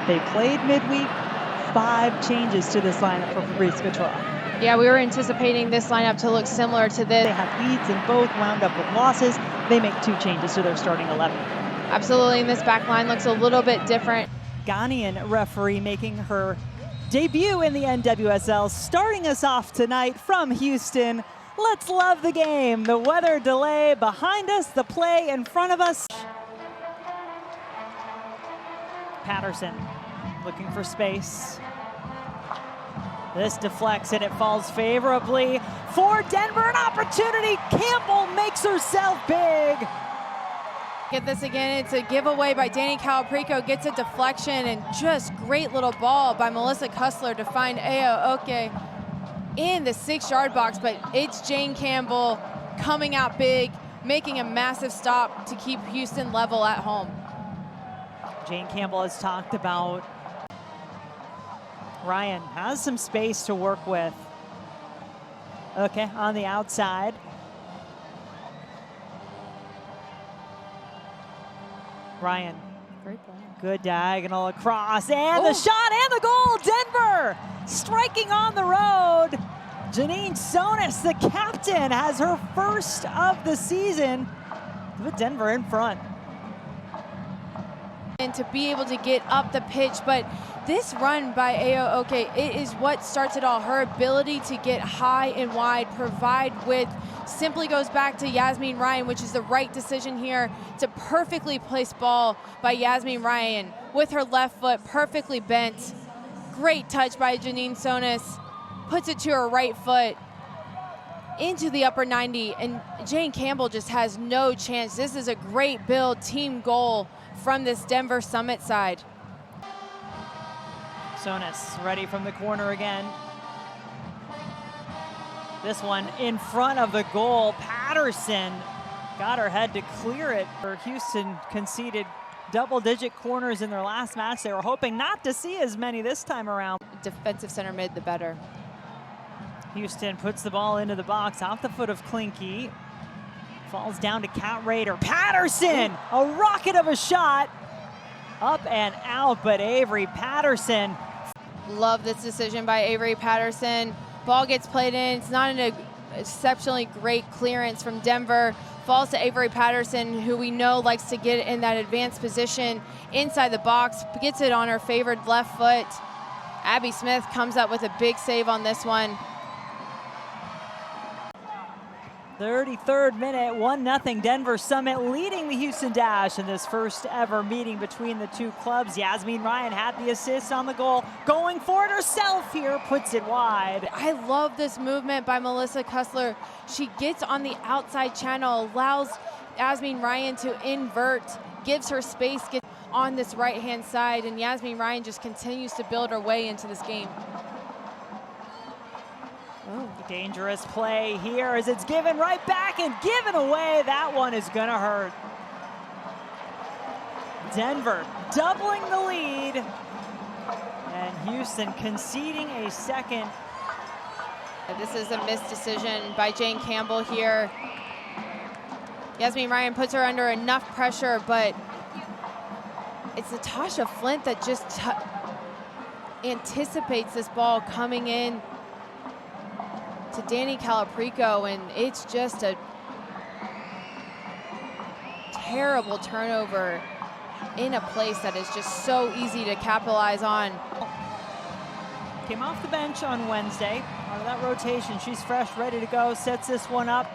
They played midweek, 5 changes to this lineup for Fabrice Couture. Yeah, we were anticipating this lineup to look similar to this. They had leads and both wound up with losses. They make 2 changes to their starting 11. Absolutely, and this back line looks a little bit different. Ghanaian referee making her debut in the NWSL, starting us off tonight from Houston. Let's love the game. The weather delay behind us, the play in front of us. Patterson looking for space. This deflects and it falls favorably for Denver. An opportunity. Campbell makes herself big. Get this again. It's a giveaway by Dani Calaprico. Gets a deflection and just great little ball by Melissa Kussler to find Ao Oke in the 6-yard box. But it's Jane Campbell coming out big, making a massive stop to keep Houston level at home. Jane Campbell has talked about Ryan has some space to work with. Okay, on the outside. Ryan, Great ball. Good diagonal across, and the shot and the goal. Denver striking on the road. Janine Sonis, the captain, has her first of the season with Denver in front. And to be able to get up the pitch, but this run by Ao Oke, it is what starts it all. Her ability to get high and wide, provide width, simply goes back to Yasmin Ryan, which is the right decision here. It's a perfectly placed ball by Yasmin Ryan with her left foot perfectly bent. Great touch by Janine Sonis, puts it to her right foot into the upper 90, and Jane Campbell just has no chance. This is a great build, team goal from this Denver Summit side. Sonis ready from the corner again. This one in front of the goal. Patterson got her head to clear it. Houston conceded double-digit corners in their last match. They were hoping not to see as many this time around. Defensive center mid, the better. Houston puts the ball into the box off the foot of Klinke. Falls down to Cat Raider. Patterson, a rocket of a shot. Up and out, but Avery Patterson. Love this decision by Avery Patterson. Ball gets played in. It's not an exceptionally great clearance from Denver. Falls to Avery Patterson, who we know likes to get in that advanced position inside the box. Gets it on her favored left foot. Abby Smith comes up with a big save on this one. 33rd minute, 1-0 Denver Summit leading the Houston Dash in this first ever meeting between the two clubs. Yasmin Ryan had the assist on the goal, going for it herself here, puts it wide. I love this movement by Melissa Kussler. She gets on the outside channel, allows Yasmin Ryan to invert, gives her space, gets on this right-hand side, and Yasmin Ryan just continues to build her way into this game. Oh, dangerous play here as it's given right back and given away. That one is gonna hurt. Denver doubling the lead and Houston conceding a second. This is a missed decision by Jane Campbell here. Yasmin Ryan puts her under enough pressure, but it's Natasha Flint that just anticipates this ball coming in to Dani Calaprico, and it's just a terrible turnover in a place that is just so easy to capitalize on. Came off the bench on Wednesday. Out of that rotation, she's fresh, ready to go, sets this one up.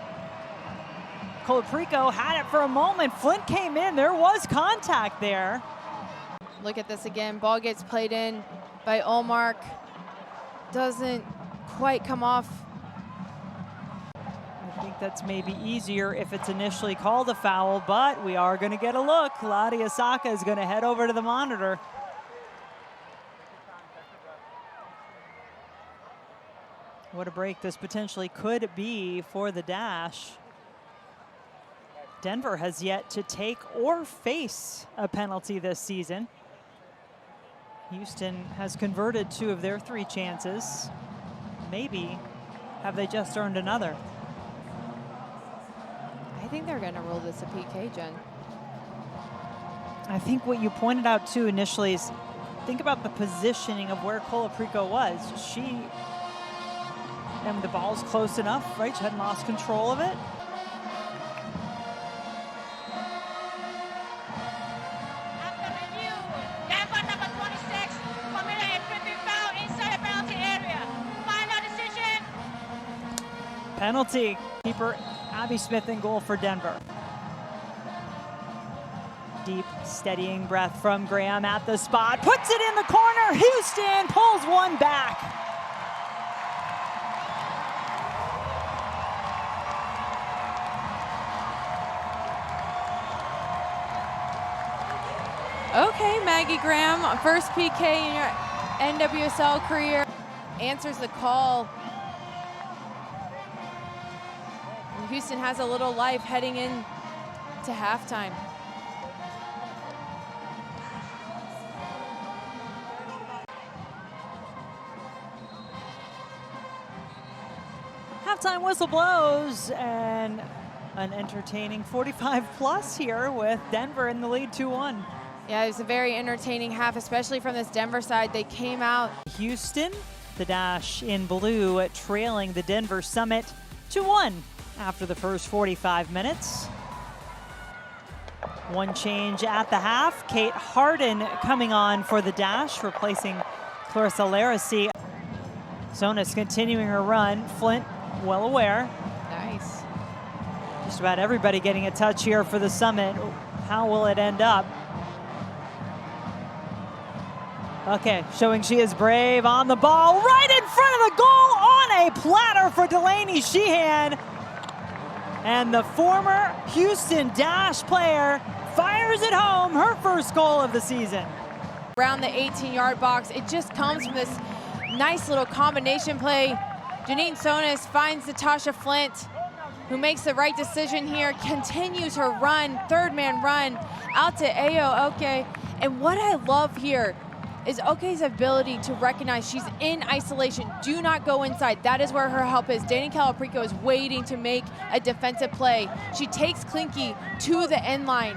Calaprico had it for a moment. Flint came in, there was contact there. Look at this again, ball gets played in by Olmark. Doesn't quite come off. I think that's maybe easier if it's initially called a foul, but we are going to get a look. Claudia Saka is going to head over to the monitor. What a break this potentially could be for the Dash. Denver has yet to take or face a penalty this season. Houston has converted 2 of their 3 chances. Maybe have they just earned another? I think they're going to rule this a PK, Jen. I think what you pointed out too initially is think about the positioning of where Colaprico was. And the ball's close enough, right? She hadn't lost control of it. After review, Denver number 26 committed a tripping foul inside the penalty area. Final decision. Penalty. Keeper Abby Smith in goal for Denver. Deep, steadying breath from Graham at the spot. Puts it in the corner. Houston pulls one back. Okay, Maggie Graham, first PK in your NWSL career, answers the call. And Houston has a little life heading in to halftime. Halftime whistle blows, and an entertaining 45 plus here with Denver in the lead 2-1. Yeah, it was a very entertaining half, especially from this Denver side. They came out. Houston, the Dash in blue, trailing the Denver Summit 2-1 after the first 45 minutes. One change at the half. Kate Harden coming on for the Dash, replacing Clarissa Laracy. Sonis continuing her run. Flint well aware. Nice. Just about everybody getting a touch here for the Summit. How will it end up? Okay, showing she is brave on the ball, right in front of the goal on a platter for Delaney Sheehan. And the former Houston Dash player fires it home, her first goal of the season. Around the 18-yard box, it just comes from this nice little combination play. Janine Sonis finds Natasha Flint, who makes the right decision here, continues her run, third man run, out to Ayo Oke. And what I love here is Oke's ability to recognize she's in isolation. Do not go inside. That is where her help is. Dani Colaprico is waiting to make a defensive play. She takes Klinke to the end line,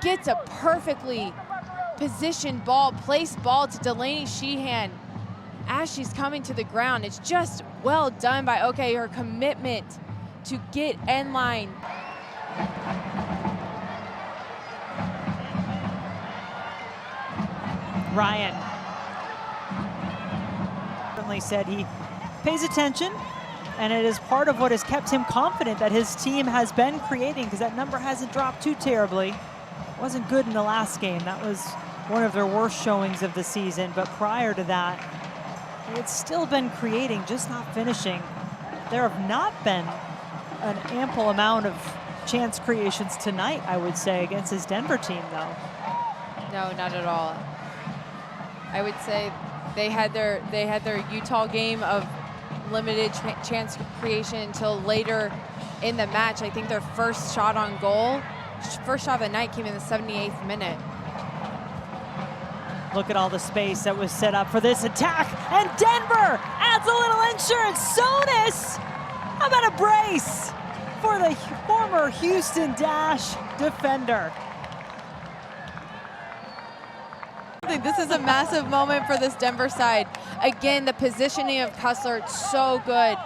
gets a perfectly positioned ball, placed ball to Delaney Sheehan as she's coming to the ground. It's just well done by Oke, her commitment to get end line. Ryan certainly said he pays attention, and it is part of what has kept him confident that his team has been creating, because that number hasn't dropped too terribly. It wasn't good in the last game. That was one of their worst showings of the season, but prior to that, it's still been creating, just not finishing. There have not been an ample amount of chance creations tonight, I would say, against this Denver team, though. No, not at all. I would say they had their Utah game of limited chance creation until later in the match. I think their first shot on goal, first shot of the night, came in the 78th minute. Look at all the space that was set up for this attack, and Denver adds a little insurance. Sonis, how about a brace for the former Houston Dash defender? I think this is a massive moment for this Denver side. Again, the positioning of Kussler, so good.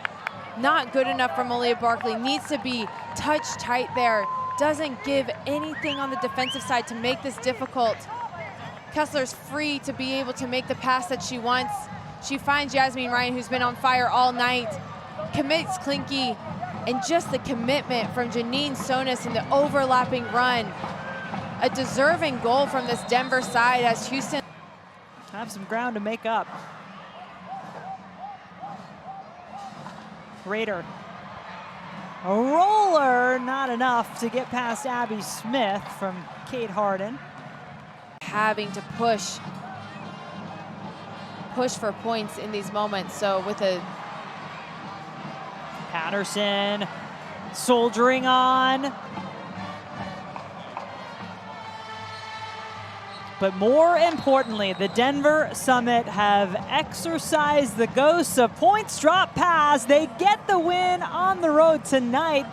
Not good enough for Malia Barkley. Needs to be touch tight there. Doesn't give anything on the defensive side to make this difficult. Kussler's free to be able to make the pass that she wants. She finds Yazmeen Ryan, who's been on fire all night, commits Klinke, and just the commitment from Janine Sonis in the overlapping run. A deserving goal from this Denver side as Houston have some ground to make up. Raider. A roller, not enough to get past Abby Smith from Kate Harden. Having to push for points in these moments. So with a Patterson soldiering on. But more importantly, the Denver Summit have exorcised the ghosts of points drop pass. They get the win on the road tonight.